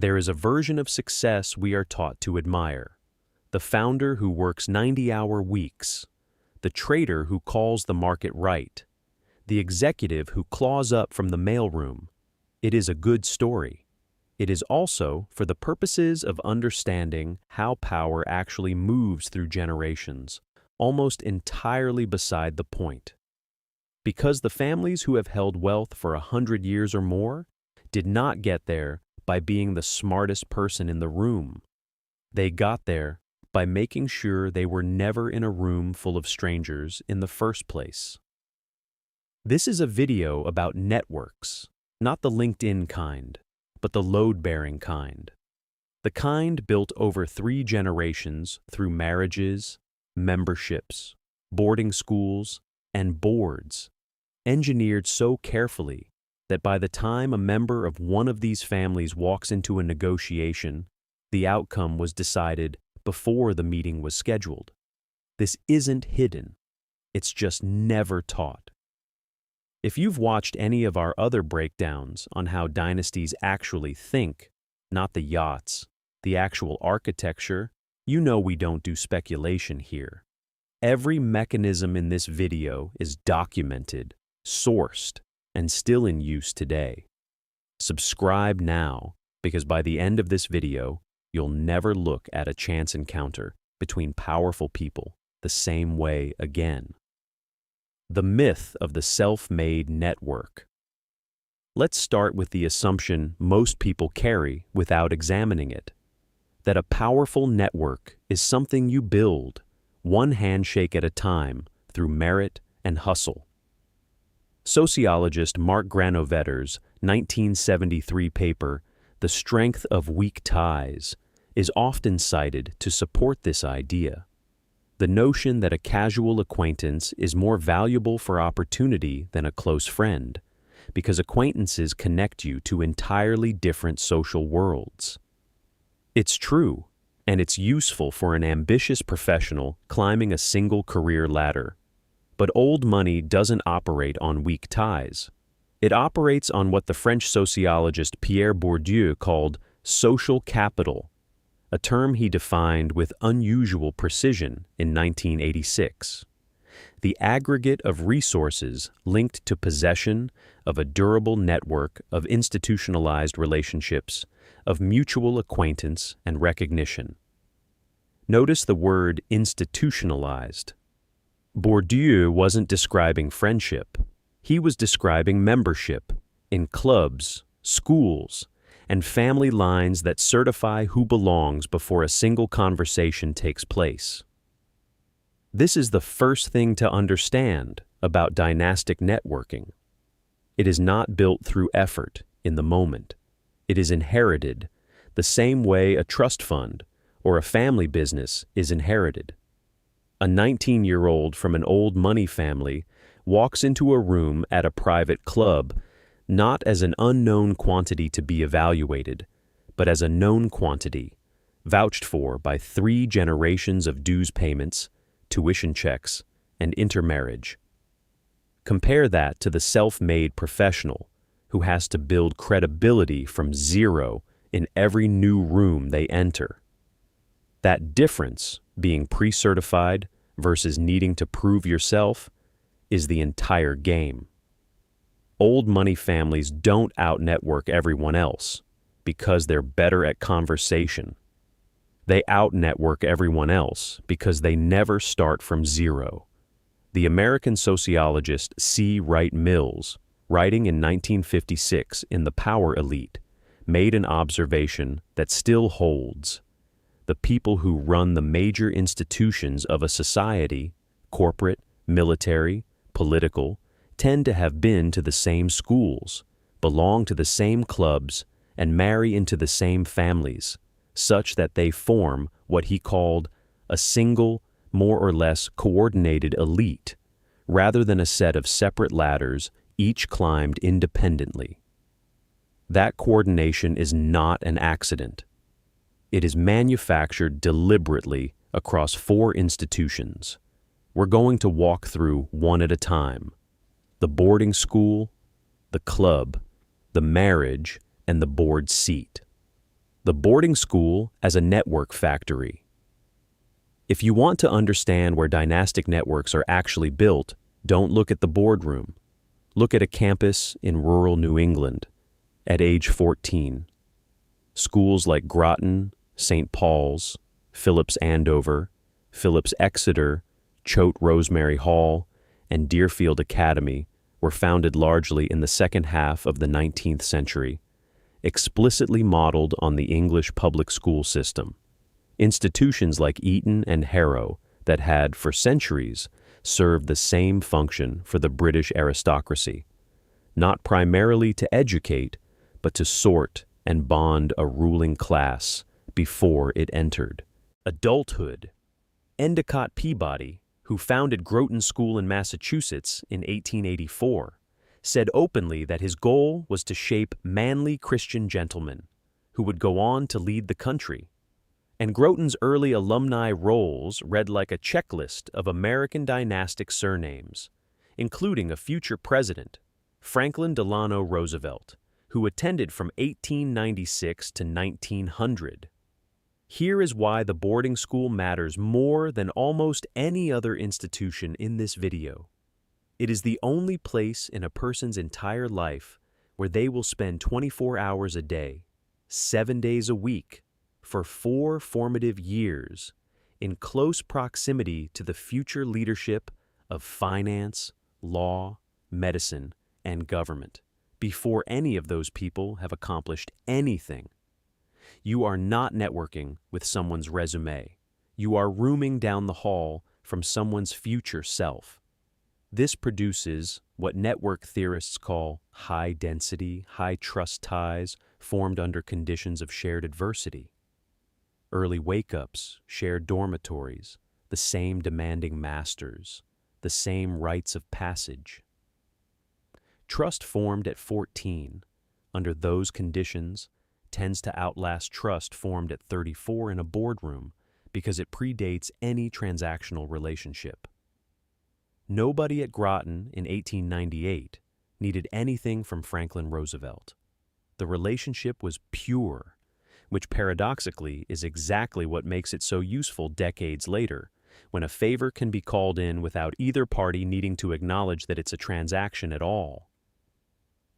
There is a version of success we are taught to admire. The founder who works 90-hour weeks, the trader who calls the market right, the executive who claws up from the mailroom. It is a good story. It is also, for the purposes of understanding how power actually moves through generations, almost entirely beside the point. Because the families who have held wealth for 100 years or more did not get there by being the smartest person in the room. They got there by making sure they were never in a room full of strangers in the first place. This is a video about networks, not the LinkedIn kind, but the load-bearing kind. The kind built over 3 generations through marriages, memberships, boarding schools, and boards, engineered so carefully that by the time a member of one of these families walks into a negotiation, the outcome was decided before the meeting was scheduled. This isn't hidden. It's just never taught. If you've watched any of our other breakdowns on how dynasties actually think, not the yachts, the actual architecture, you know we don't do speculation here. Every mechanism in this video is documented, sourced, and still in use today. Subscribe now, because by the end of this video, you'll never look at a chance encounter between powerful people the same way again. The myth of the self-made network. Let's start with the assumption most people carry without examining it, that a powerful network is something you build, one handshake at a time, through merit and hustle. Sociologist Mark Granovetter's 1973 paper, The Strength of Weak Ties, is often cited to support this idea. The notion that a casual acquaintance is more valuable for opportunity than a close friend, because acquaintances connect you to entirely different social worlds. It's true, and it's useful for an ambitious professional climbing a single career ladder. But old money doesn't operate on weak ties. It operates on what the French sociologist Pierre Bourdieu called social capital, a term he defined with unusual precision in 1986. The aggregate of resources linked to possession of a durable network of institutionalized relationships, of mutual acquaintance and recognition. Notice the word institutionalized. Bourdieu wasn't describing friendship. He was describing membership in clubs, schools, and family lines that certify who belongs before a single conversation takes place. This is the first thing to understand about dynastic networking. It is not built through effort in the moment. It is inherited, the same way a trust fund or a family business is inherited. A 19-year-old from an old money family walks into a room at a private club not as an unknown quantity to be evaluated, but as a known quantity, vouched for by 3 generations of dues payments, tuition checks, and intermarriage. Compare that to the self-made professional who has to build credibility from zero in every new room they enter. That difference, being pre-certified versus needing to prove yourself, is the entire game. Old money families don't out-network everyone else because they're better at conversation. They out-network everyone else because they never start from zero. The American sociologist C. Wright Mills, writing in 1956 in The Power Elite, made an observation that still holds. The people who run the major institutions of a society, corporate, military, political, tend to have been to the same schools, belong to the same clubs, and marry into the same families, such that they form what he called a single, more or less coordinated elite, rather than a set of separate ladders each climbed independently. That coordination is not an accident. It is manufactured deliberately across 4 institutions. We're going to walk through one at a time: the boarding school, the club, the marriage, and the board seat. The boarding school as a network factory. If you want to understand where dynastic networks are actually built, don't look at the boardroom. Look at a campus in rural New England at age 14. Schools like Groton, St. Paul's, Phillips Andover, Phillips Exeter, Choate Rosemary Hall, and Deerfield Academy were founded largely in the second half of the 19th century, explicitly modeled on the English public school system. Institutions like Eton and Harrow that had, for centuries, served the same function for the British aristocracy, not primarily to educate, but to sort and bond a ruling class before it entered adulthood. Endicott Peabody, who founded Groton School in Massachusetts in 1884, said openly that his goal was to shape manly Christian gentlemen who would go on to lead the country. And Groton's early alumni rolls read like a checklist of American dynastic surnames, including a future president, Franklin Delano Roosevelt, who attended from 1896 to 1900. Here is why the boarding school matters more than almost any other institution in this video. It is the only place in a person's entire life where they will spend 24 hours a day, 7 days a week, for 4 formative years, in close proximity to the future leadership of finance, law, medicine, and government, before any of those people have accomplished anything. You are not networking with someone's resume. You are rooming down the hall from someone's future self. This produces what network theorists call high-density, high-trust ties formed under conditions of shared adversity. Early wake-ups, shared dormitories, the same demanding masters, the same rites of passage. Trust formed at 14, under those conditions, tends to outlast trust formed at 34 in a boardroom because it predates any transactional relationship. Nobody at Groton in 1898 needed anything from Franklin Roosevelt. The relationship was pure, which paradoxically is exactly what makes it so useful decades later, when a favor can be called in without either party needing to acknowledge that it's a transaction at all.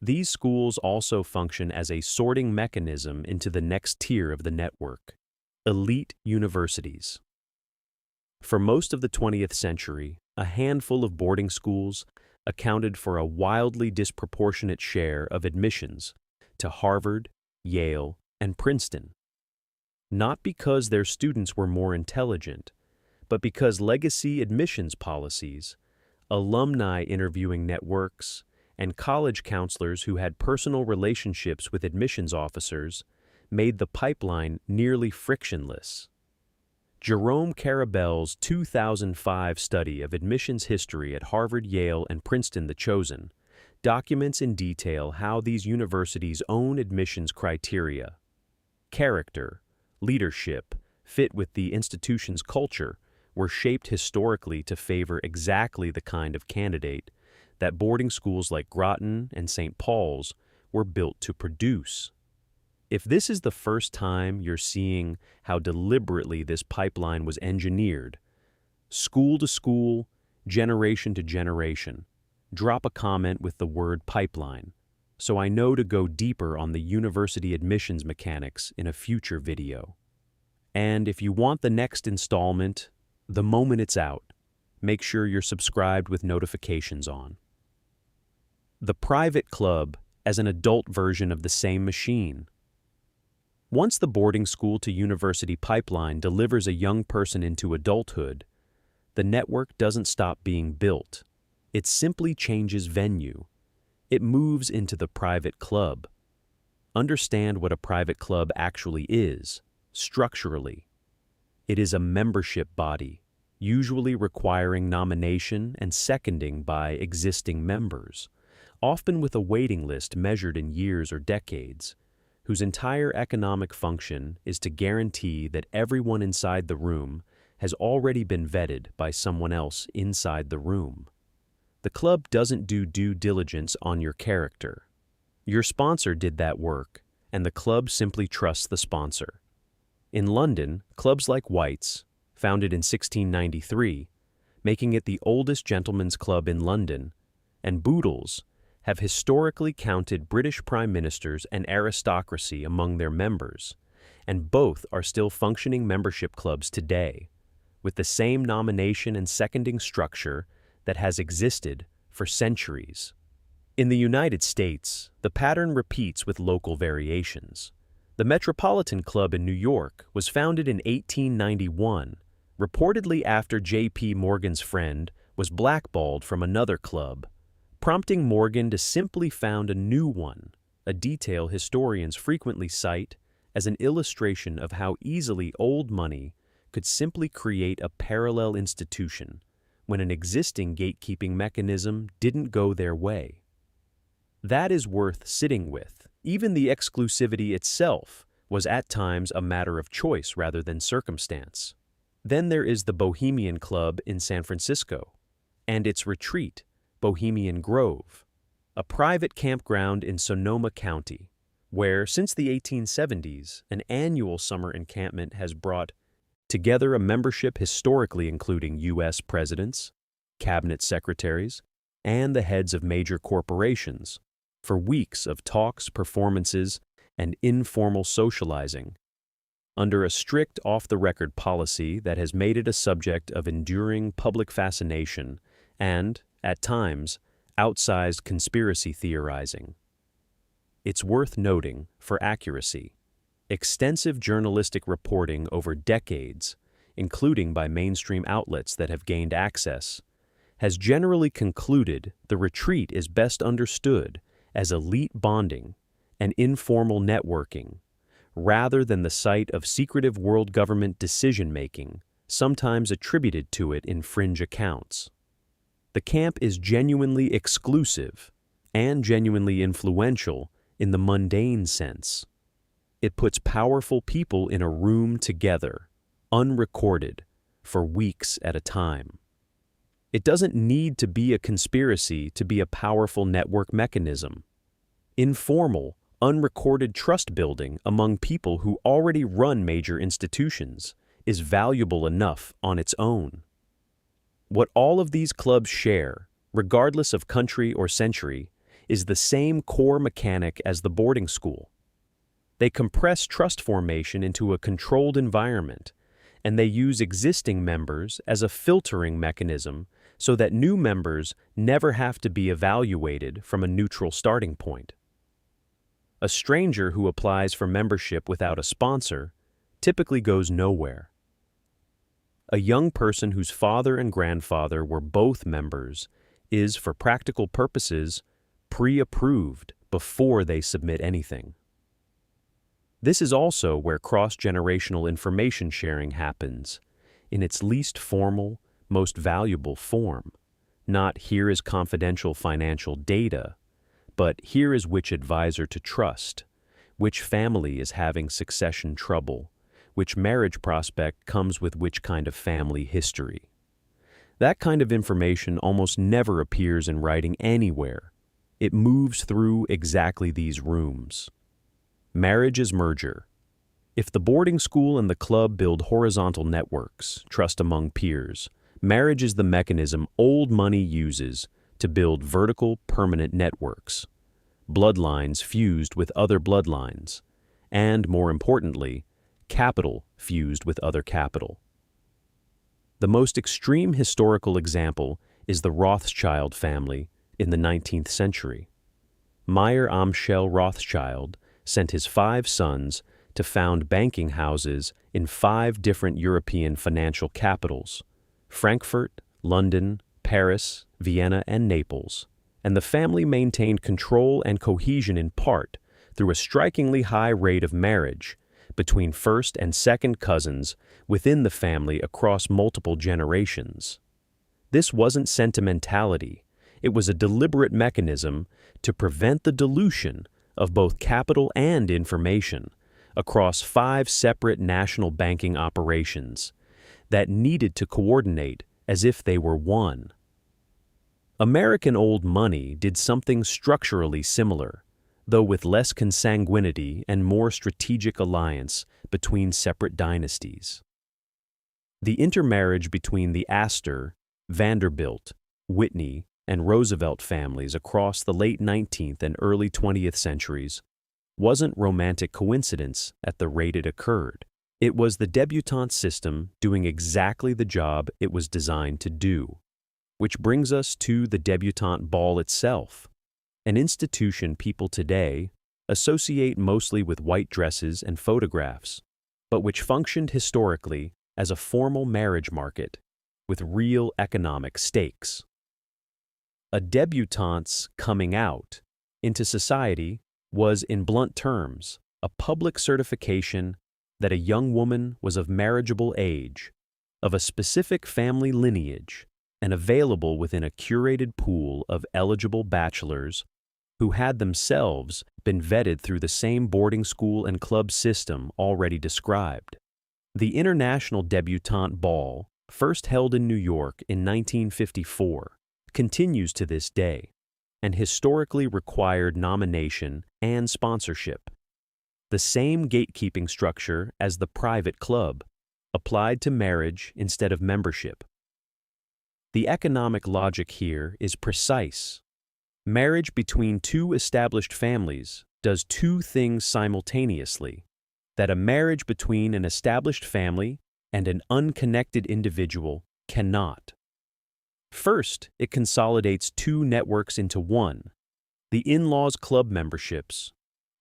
These schools also function as a sorting mechanism into the next tier of the network, elite universities. For most of the 20th century, a handful of boarding schools accounted for a wildly disproportionate share of admissions to Harvard, Yale, and Princeton. Not because their students were more intelligent, but because legacy admissions policies, alumni interviewing networks, and college counselors who had personal relationships with admissions officers made the pipeline nearly frictionless. Jerome Carabelle's 2005 study of admissions history at Harvard, Yale, and Princeton, The Chosen, documents in detail how these universities' own admissions criteria, character, leadership, fit with the institution's culture, were shaped historically to favor exactly the kind of candidate that boarding schools like Groton and St. Paul's were built to produce. If this is the first time you're seeing how deliberately this pipeline was engineered, school to school, generation to generation, drop a comment with the word pipeline, so I know to go deeper on the university admissions mechanics in a future video. And if you want the next installment, the moment it's out, make sure you're subscribed with notifications on. The private club as an adult version of the same machine. Once the boarding school to university pipeline delivers a young person into adulthood, the network doesn't stop being built. It simply changes venue. It moves into the private club. Understand what a private club actually is, structurally. It is a membership body, usually requiring nomination and seconding by existing members, often with a waiting list measured in years or decades, whose entire economic function is to guarantee that everyone inside the room has already been vetted by someone else inside the room. The club doesn't do due diligence on your character. Your sponsor did that work, and the club simply trusts the sponsor. In London, clubs like White's, founded in 1693, making it the oldest gentlemen's club in London, and Boodle's have historically counted British prime ministers and aristocracy among their members, and both are still functioning membership clubs today, with the same nomination and seconding structure that has existed for centuries. In the United States, the pattern repeats with local variations. The Metropolitan Club in New York was founded in 1891, reportedly after J.P. Morgan's friend was blackballed from another club, prompting Morgan to simply found a new one, a detail historians frequently cite as an illustration of how easily old money could simply create a parallel institution when an existing gatekeeping mechanism didn't go their way. That is worth sitting with. Even the exclusivity itself was at times a matter of choice rather than circumstance. Then there is the Bohemian Club in San Francisco, and its retreat, Bohemian Grove, a private campground in Sonoma County, where since the 1870s, an annual summer encampment has brought together a membership historically including U.S. presidents, cabinet secretaries, and the heads of major corporations, for weeks of talks, performances, and informal socializing, under a strict off-the-record policy that has made it a subject of enduring public fascination and, at times, outsized conspiracy theorizing. It's worth noting, for accuracy, extensive journalistic reporting over decades, including by mainstream outlets that have gained access, has generally concluded the retreat is best understood as elite bonding and informal networking, rather than the site of secretive world government decision-making, sometimes attributed to it in fringe accounts. The camp is genuinely exclusive and genuinely influential in the mundane sense. It puts powerful people in a room together, unrecorded, for weeks at a time. It doesn't need to be a conspiracy to be a powerful network mechanism. Informal, unrecorded trust building among people who already run major institutions is valuable enough on its own. What all of these clubs share, regardless of country or century, is the same core mechanic as the boarding school. They compress trust formation into a controlled environment, and they use existing members as a filtering mechanism so that new members never have to be evaluated from a neutral starting point. A stranger who applies for membership without a sponsor typically goes nowhere. A young person whose father and grandfather were both members is, for practical purposes, pre-approved before they submit anything. This is also where cross-generational information sharing happens, in its least formal, most valuable form. Not here is confidential financial data, but here is which advisor to trust, which family is having succession trouble, which marriage prospect comes with which kind of family history. That kind of information almost never appears in writing anywhere. It moves through exactly these rooms. Marriage is merger. If the boarding school and the club build horizontal networks, trust among peers, marriage is the mechanism old money uses to build vertical, permanent networks, bloodlines fused with other bloodlines, and, more importantly, capital fused with other capital. The most extreme historical example is the Rothschild family in the 19th century. Meyer Amschel Rothschild sent his 5 sons to found banking houses in 5 different European financial capitals: Frankfurt, London, Paris, Vienna, and Naples, and the family maintained control and cohesion in part through a strikingly high rate of marriage between first and second cousins within the family across multiple generations. This wasn't sentimentality. It was a deliberate mechanism to prevent the dilution of both capital and information across 5 separate national banking operations that needed to coordinate as if they were one. American old money did something structurally similar, though with less consanguinity and more strategic alliance between separate dynasties. The intermarriage between the Astor, Vanderbilt, Whitney, and Roosevelt families across the late 19th and early 20th centuries wasn't romantic coincidence at the rate it occurred. It was the debutante system doing exactly the job it was designed to do. Which brings us to the debutante ball itself, an institution people today associate mostly with white dresses and photographs, but which functioned historically as a formal marriage market with real economic stakes. A debutante's coming out into society was, in blunt terms, a public certification that a young woman was of marriageable age, of a specific family lineage, and available within a curated pool of eligible bachelors who had themselves been vetted through the same boarding school and club system already described. The International Debutante Ball, first held in New York in 1954, continues to this day, and historically required nomination and sponsorship. The same gatekeeping structure as the private club, applied to marriage instead of membership. The economic logic here is precise. Marriage between two established families does two things simultaneously that a marriage between an established family and an unconnected individual cannot. First, it consolidates two networks into one: the in-laws club memberships,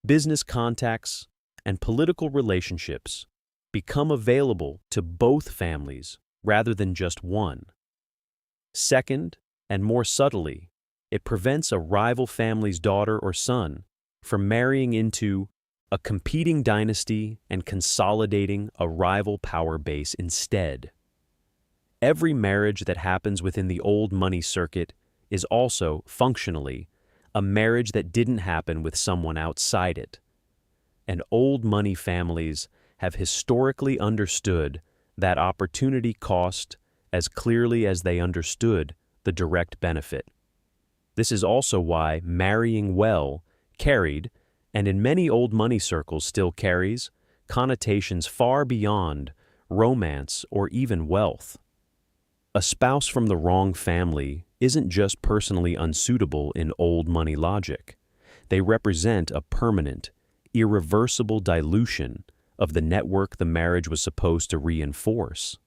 business contacts, and political relationships become available to both families rather than just one. Second, and more subtly, it prevents a rival family's daughter or son from marrying into a competing dynasty and consolidating a rival power base instead. Every marriage that happens within the old money circuit is also, functionally, a marriage that didn't happen with someone outside it. And old money families have historically understood that opportunity cost as clearly as they understood the direct benefit. This is also why marrying well carried, and in many old money circles still carries, connotations far beyond romance or even wealth. A spouse from the wrong family isn't just personally unsuitable in old money logic. They represent a permanent, irreversible dilution of the network the marriage was supposed to reinforce.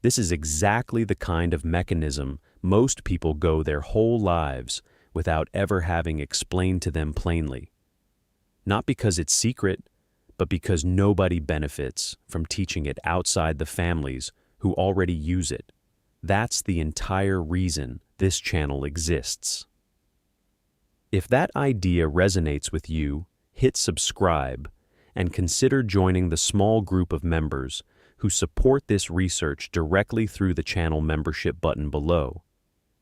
This is exactly the kind of mechanism most people go their whole lives without ever having explained to them plainly. Not because it's secret, but because nobody benefits from teaching it outside the families who already use it. That's the entire reason this channel exists. If that idea resonates with you, hit subscribe and consider joining the small group of members who support this research directly through the channel membership button below.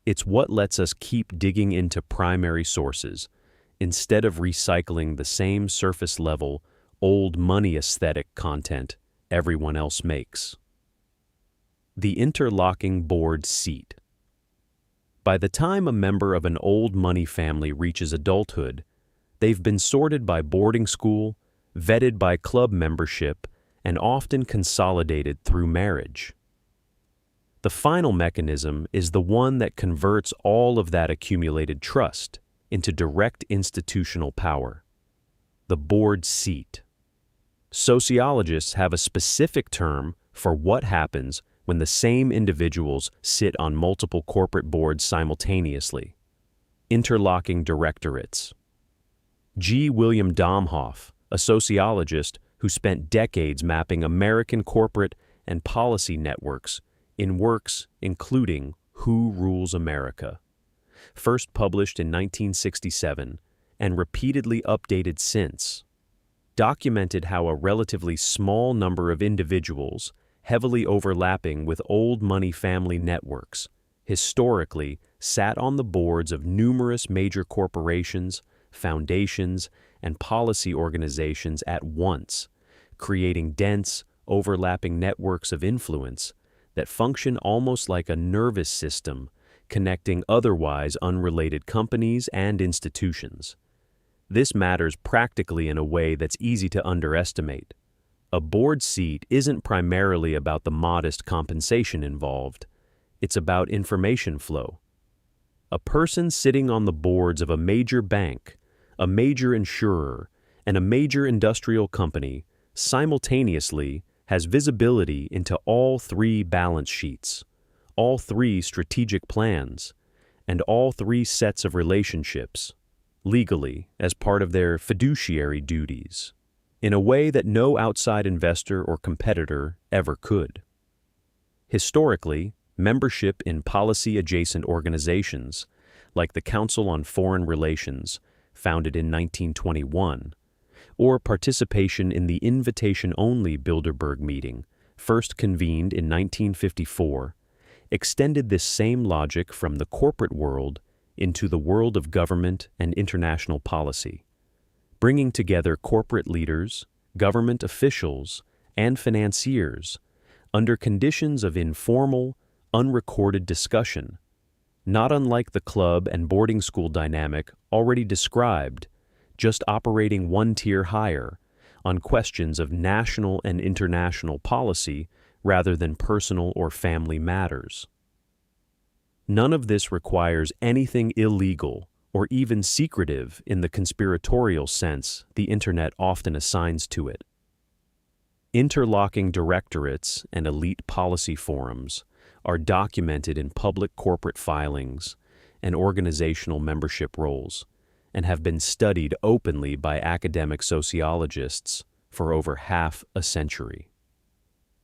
It's what lets us keep digging into primary sources instead of recycling the same surface-level, old money aesthetic content everyone else makes. The Interlocking Board Seat. By the time a member of an old money family reaches adulthood, they've been sorted by boarding school, vetted by club membership, and often consolidated through marriage. The final mechanism is the one that converts all of that accumulated trust into direct institutional power: the board seat. Sociologists have a specific term for what happens when the same individuals sit on multiple corporate boards simultaneously: interlocking directorates. G. William Domhoff, a sociologist who spent decades mapping American corporate and policy networks in works including Who Rules America, first published in 1967 and repeatedly updated since, documented how a relatively small number of individuals, heavily overlapping with old money family networks, historically sat on the boards of numerous major corporations, foundations, and policy organizations at once, creating dense, overlapping networks of influence that function almost like a nervous system connecting otherwise unrelated companies and institutions. This matters practically in a way that's easy to underestimate. A board seat isn't primarily about the modest compensation involved. It's about information flow. A person sitting on the boards of a major bank, a major insurer, and a major industrial company simultaneously has visibility into all three balance sheets, all three strategic plans, and all three sets of relationships, legally as part of their fiduciary duties, in a way that no outside investor or competitor ever could. Historically, membership in policy-adjacent organizations, like the Council on Foreign Relations, founded in 1921, or participation in the invitation-only Bilderberg meeting, first convened in 1954, extended this same logic from the corporate world into the world of government and international policy, bringing together corporate leaders, government officials, and financiers under conditions of informal, unrecorded discussion, not unlike the club and boarding school dynamic already described, just operating one tier higher on questions of national and international policy rather than personal or family matters. None of this requires anything illegal or even secretive in the conspiratorial sense the Internet often assigns to it. Interlocking directorates and elite policy forums are documented in public corporate filings and organizational membership rolls, and have been studied openly by academic sociologists for over half a century.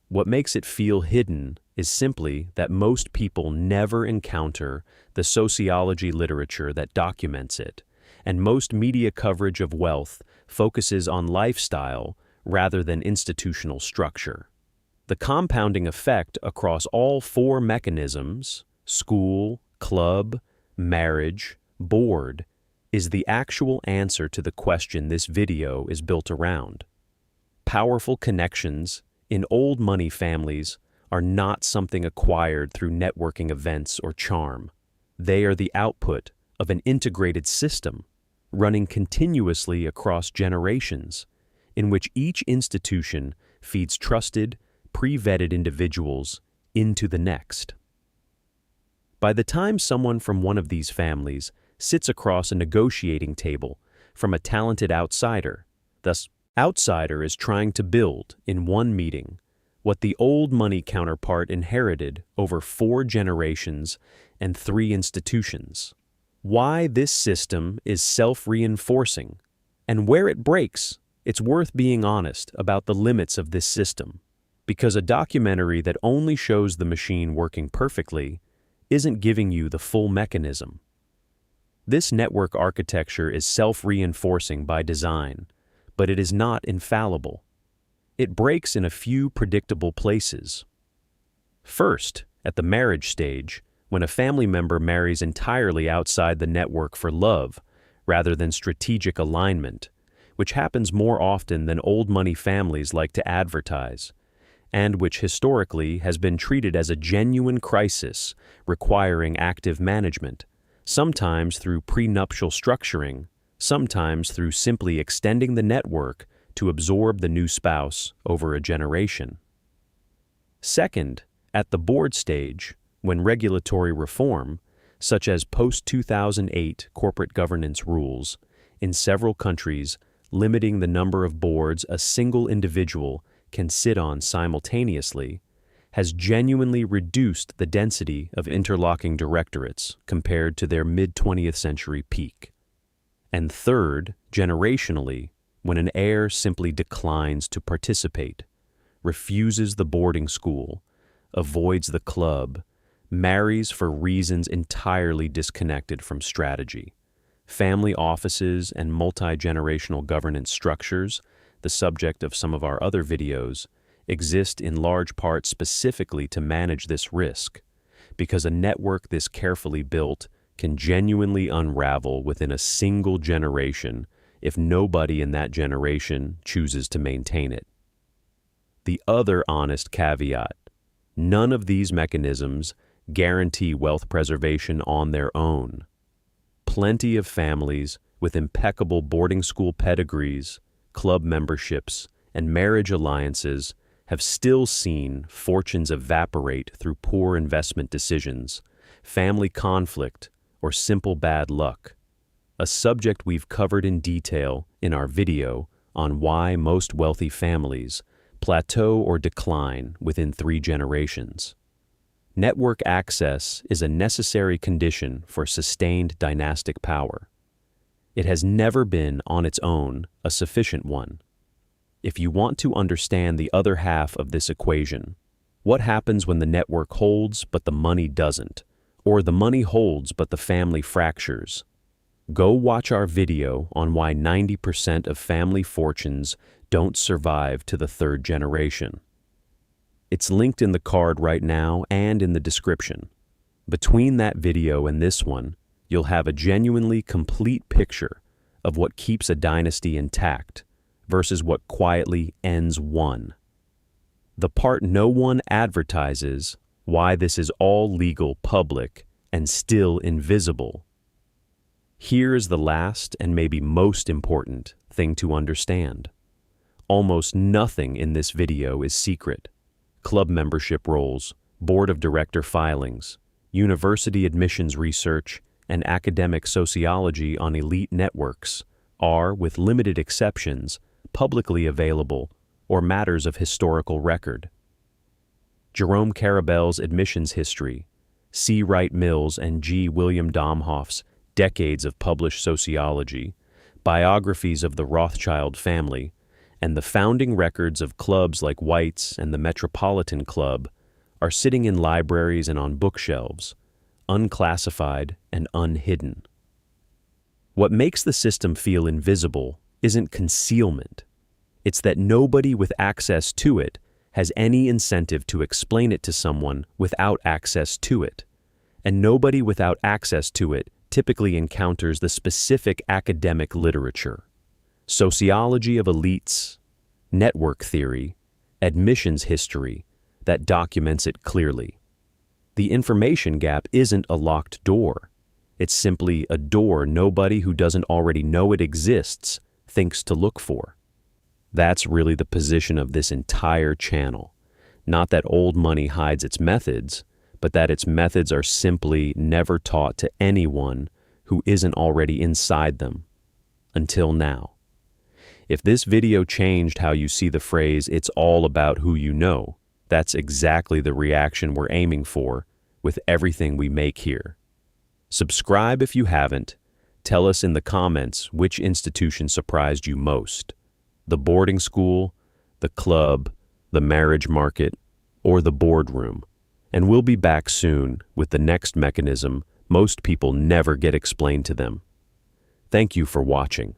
What makes it feel hidden is simply that most people never encounter the sociology literature that documents it, and most media coverage of wealth focuses on lifestyle rather than institutional structure. The compounding effect across all four mechanisms, school, club, marriage, board, is the actual answer to the question this video is built around. Powerful connections in old money families are not something acquired through networking events or charm. They are the output of an integrated system running continuously across generations, in which each institution feeds trusted, pre-vetted individuals into the next. By the time someone from one of these families sits across a negotiating table from a talented outsider, thus outsider is trying to build, in one meeting, what the old money counterpart inherited over 4 generations and 3 institutions. Why this system is self-reinforcing, and where it breaks, it's worth being honest about the limits of this system, because a documentary that only shows the machine working perfectly isn't giving you the full mechanism. This network architecture is self-reinforcing by design, but it is not infallible. It breaks in a few predictable places. First, at the marriage stage, when a family member marries entirely outside the network for love rather than strategic alignment, which happens more often than old money families like to advertise, and which historically has been treated as a genuine crisis requiring active management, sometimes through prenuptial structuring, sometimes through simply extending the network to absorb the new spouse over a generation. Second, at the board stage, when regulatory reform, such as post-2008 corporate governance rules, in several countries limiting the number of boards a single individual can sit on simultaneously, has genuinely reduced the density of interlocking directorates compared to their mid-20th century peak. And third, generationally, when an heir simply declines to participate, refuses the boarding school, avoids the club, marries for reasons entirely disconnected from strategy. Family offices and multi-generational governance structures, the subject of some of our other videos, exist in large part specifically to manage this risk, because a network this carefully built can genuinely unravel within a single generation if nobody in that generation chooses to maintain it. The other honest caveat: none of these mechanisms guarantee wealth preservation on their own. Plenty of families with impeccable boarding school pedigrees, club memberships, and marriage alliances have still seen fortunes evaporate through poor investment decisions, family conflict, or simple bad luck. A subject we've covered in detail in our video on why most wealthy families plateau or decline within 3 generations. Network access is a necessary condition for sustained dynastic power. It has never been, on its own, a sufficient one. If you want to understand the other half of this equation, what happens when the network holds but the money doesn't, or the money holds but the family fractures? Go watch our video on why 90% of family fortunes don't survive to the 3rd generation. It's linked in the card right now and in the description. Between that video and this one, you'll have a genuinely complete picture of what keeps a dynasty intact versus what quietly ends one. The part no one advertises, why this is all legal, public, and still invisible. Here is the last and maybe most important thing to understand. Almost nothing in this video is secret. Club membership rolls, board of director filings, university admissions research, and academic sociology on elite networks are, with limited exceptions, publicly available or matters of historical record. Jerome Carabel's admissions history, C. Wright Mills and G. William Domhoff's decades of published sociology, biographies of the Rothschild family, and the founding records of clubs like White's and the Metropolitan Club are sitting in libraries and on bookshelves, unclassified and unhidden. What makes the system feel invisible isn't concealment. It's that nobody with access to it has any incentive to explain it to someone without access to it. And nobody without access to it typically encounters the specific academic literature, sociology of elites, network theory, admissions history that documents it clearly. The information gap isn't a locked door. It's simply a door nobody who doesn't already know it exists thinks to look for. That's really the position of this entire channel. Not that old money hides its methods, but that its methods are simply never taught to anyone who isn't already inside them. Until now. If this video changed how you see the phrase, "it's all about who you know," that's exactly the reaction we're aiming for with everything we make here. Subscribe if you haven't. Tell us in the comments which institution surprised you most. The boarding school, the club, the marriage market, or the boardroom. And we'll be back soon with the next mechanism most people never get explained to them. Thank you for watching.